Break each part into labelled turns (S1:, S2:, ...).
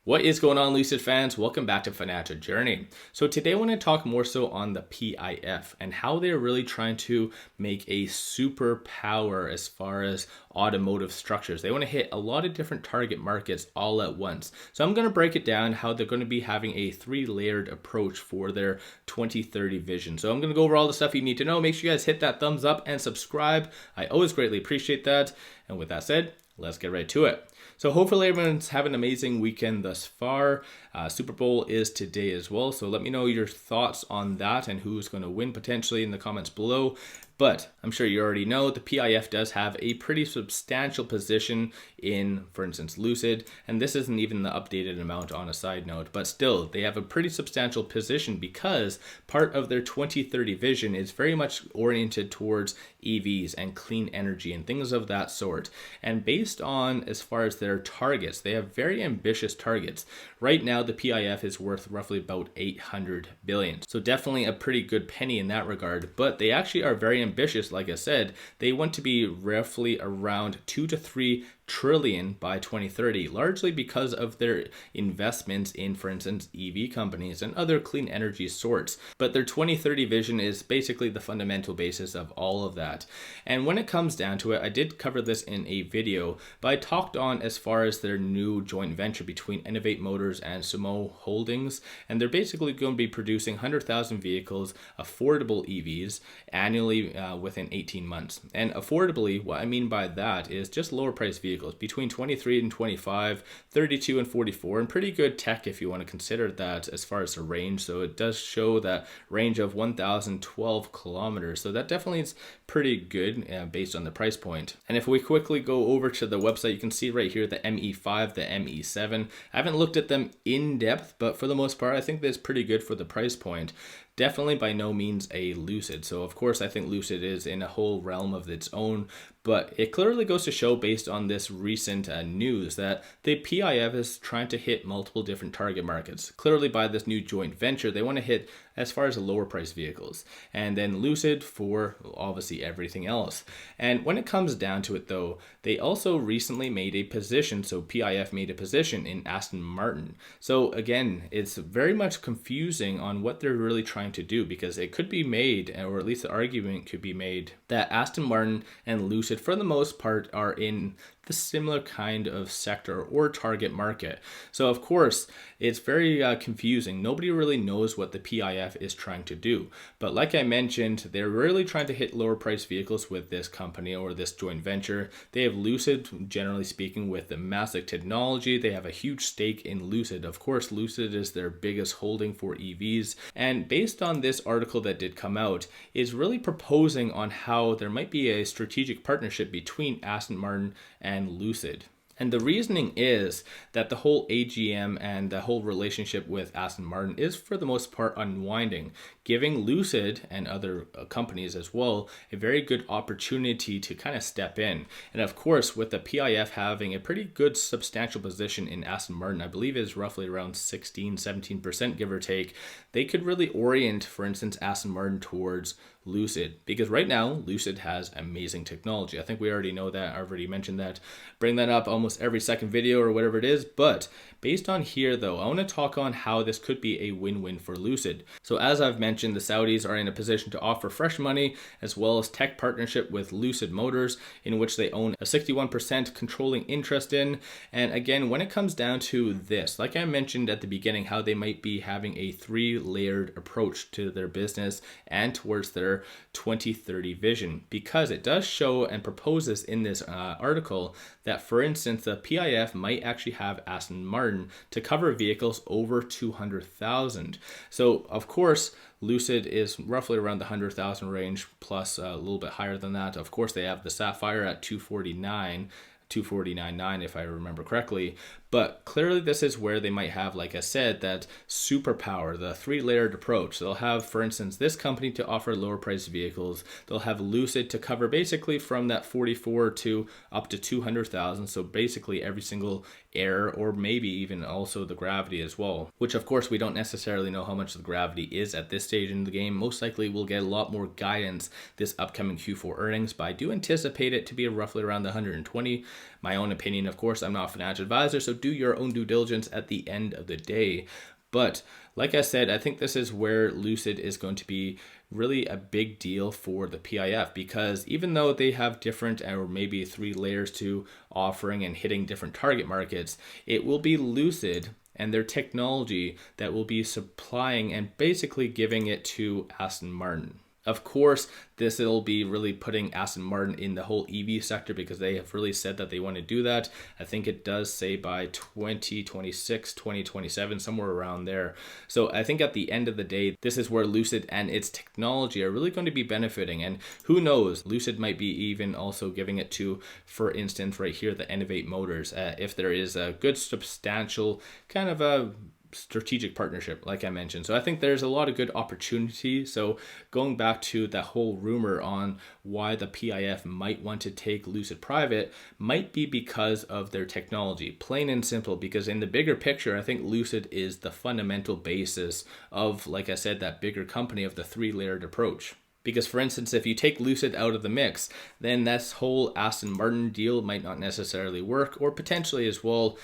S1: What is going on, Lucid fans? Welcome back to Financial Journey. So today I want to talk more so on the PIF and how they're really trying to make a superpower as far as automotive structures. They want to hit a lot of different target markets all at once. So I'm going to break it down how they're going to be having a three-layered approach for their 2030 vision. So I'm going to go over all the stuff you need to know. Make sure you guys hit that thumbs up and subscribe. I always greatly appreciate that. And with that said, let's get right to it. So hopefully everyone's having an amazing weekend thus far. Super Bowl is today as well. So let me know your thoughts on that and who's going to win potentially in the comments below. But I'm sure you already know the PIF does have a pretty substantial position in, for instance, Lucid. And this isn't even the updated amount on a side note, but still they have a pretty substantial position because part of their 2030 vision is very much oriented towards EVs and clean energy and things of that sort. And based on as far as their targets, they have very ambitious targets. Right now, the PIF is worth roughly about 800 billion. So definitely a pretty good penny in that regard, but they actually are very ambitious. Like I said, they want to be roughly around 2 to 3 trillion by 2030, largely because of their investments in, for instance, EV companies and other clean energy sorts. But their 2030 vision is basically the fundamental basis of all of that. And when it comes down to it, I did cover this in a video, but I talked on as far as their new joint venture between Innovate Motors and Sumo Holdings. And they're basically going to be producing 100,000 vehicles, affordable EVs, annually within 18 months. And affordably, what I mean by that is just lower price vehicles between 23 and 25, 32 and 44, and pretty good tech if you want to consider that as far as the range. So it does show that range of 1,012 kilometers. So that definitely is pretty good based on the price point. And if we quickly go over to the website, you can see right here the ME5, the ME7. I haven't looked at them in depth, but for the most part, I think that's pretty good for the price point. Definitely by no means a Lucid. So of course, I think Lucid is in a whole realm of its own, but it clearly goes to show based on this recent news that the PIF is trying to hit multiple different target markets. Clearly by this new joint venture, they want to hit as far as the lower price vehicles, and then Lucid for obviously everything else. And when it comes down to it though, they also recently made a position, so PIF made a position in Aston Martin. So again, it's very much confusing on what they're really trying to do, because it could be made, or at least the argument could be made, that Aston Martin and Lucid for the most part are in the similar kind of sector or target market. So of course, it's very confusing. Nobody really knows what the PIF is trying to do. But like I mentioned, they're really trying to hit lower price vehicles with this company or this joint venture. They have Lucid, generally speaking, with the massive technology. They have a huge stake in Lucid. Of course, Lucid is their biggest holding for EVs. And based on this article that did come out, is really proposing on how there might be a strategic partnership between Aston Martin and Lucid. And the reasoning is that the whole AGM and the whole relationship with Aston Martin is for the most part unwinding, giving Lucid and other companies as well a very good opportunity to kind of step in. And of course, with the PIF having a pretty good substantial position in Aston Martin, I believe is roughly around 16-17% give or take, they could really orient, for instance, Aston Martin towards Lucid, because right now Lucid has amazing technology. I think we already know that. I already mentioned that. Bring that up almost every second video or whatever it is. But based on here though, I want to talk on how this could be a win-win for Lucid. So as I've mentioned, the Saudis are in a position to offer fresh money as well as tech partnership with Lucid Motors, in which they own a 61% controlling interest in. And again, when it comes down to this, like I mentioned at the beginning, how they might be having a three-layered approach to their business and towards their 2030 vision, because it does show and proposes in this article that, for instance, the PIF might actually have Aston Martin to cover vehicles over 200,000. So of course, Lucid is roughly around the 100,000 range, plus a little bit higher than that. Of course, they have the Sapphire at 249.9 if I remember correctly. But clearly this is where they might have, like I said, that superpower, the three-layered approach. They'll have, for instance, this company to offer lower priced vehicles. They'll have Lucid to cover basically from that 44 to up to 200,000. So basically every single air, or maybe even also the gravity as well, which of course we don't necessarily know how much the gravity is at this stage in the game. Most likely we'll get a lot more guidance this upcoming Q4 earnings, but I do anticipate it to be roughly around the 120. My own opinion, of course, I'm not a financial advisor, so do your own due diligence at the end of the day. But like I said, I think this is where Lucid is going to be really a big deal for the PIF, because even though they have different or maybe 3 layers to offering and hitting different target markets, it will be Lucid and their technology that will be supplying and basically giving it to Aston Martin. Of course, this will be really putting Aston Martin in the whole EV sector, because they have really said that they want to do that. I think it does say by 2026, 2027, somewhere around there. So I think at the end of the day, this is where Lucid and its technology are really going to be benefiting. And who knows, Lucid might be even also giving it to, for instance, right here, the 𝗪𝗓𝗡𝗡𝗘𝗖𝗧 Motors, if there is a good substantial kind of a strategic partnership, like I mentioned. So I think there's a lot of good opportunity. So going back to that whole rumor on why the PIF might want to take Lucid private, might be because of their technology, plain and simple. Because in the bigger picture, I think Lucid is the fundamental basis of, like I said, that bigger company of the 3-layered approach. Because, for instance, if you take Lucid out of the mix, then this whole Aston Martin deal might not necessarily work, or potentially as well,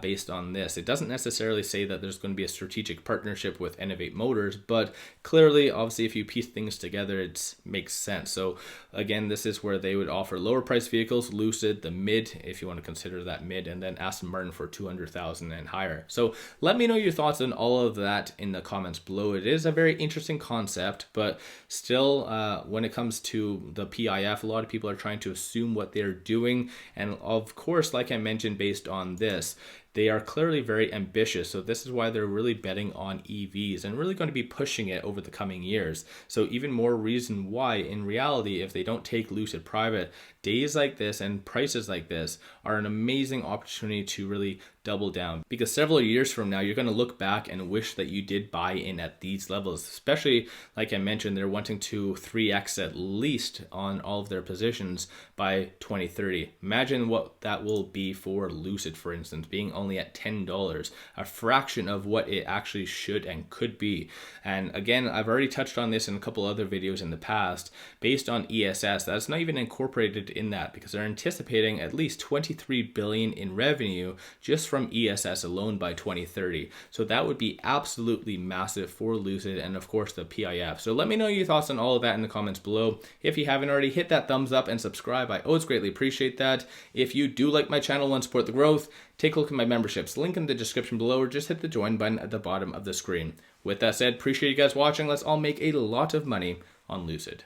S1: based on this. It doesn't necessarily say that there's going to be a strategic partnership with 𝗪𝗓𝗡𝗡𝗘𝗖𝗧 Motors, but clearly, obviously, if you piece things together, it makes sense. So again, this is where they would offer lower price vehicles, Lucid, the mid, if you want to consider that mid, and then Aston Martin for 200,000 and higher. So let me know your thoughts on all of that in the comments below. It is a very interesting concept, but still, when it comes to the PIF, a lot of people are trying to assume what they're doing. And of course, like I mentioned, based on this, they are clearly very ambitious. So this is why they're really betting on EVs and really going to be pushing it over the coming years. So even more reason why, in reality, if they don't take Lucid private, days like this and prices like this are an amazing opportunity to really double down. Because several years from now, you're going to look back and wish that you did buy in at these levels. Especially, like I mentioned, they're wanting to 3x at least on all of their positions by 2030. Imagine what that will be for Lucid, for instance, being only at $10, a fraction of what it actually should and could be. And again, I've already touched on this in a couple other videos in the past. Based on ESS, that's not even incorporated in that, because they're anticipating at least 23 billion in revenue just from ESS alone by 2030. So that would be absolutely massive for Lucid and of course the PIF. So let me know your thoughts on all of that in the comments below. If you haven't already, hit that thumbs up and subscribe. I always greatly appreciate that. If you do like my channel and support the growth, take a look at my memberships, link in the description below, or just hit the join button at the bottom of the screen. With that said, appreciate you guys watching. Let's all make a lot of money on Lucid.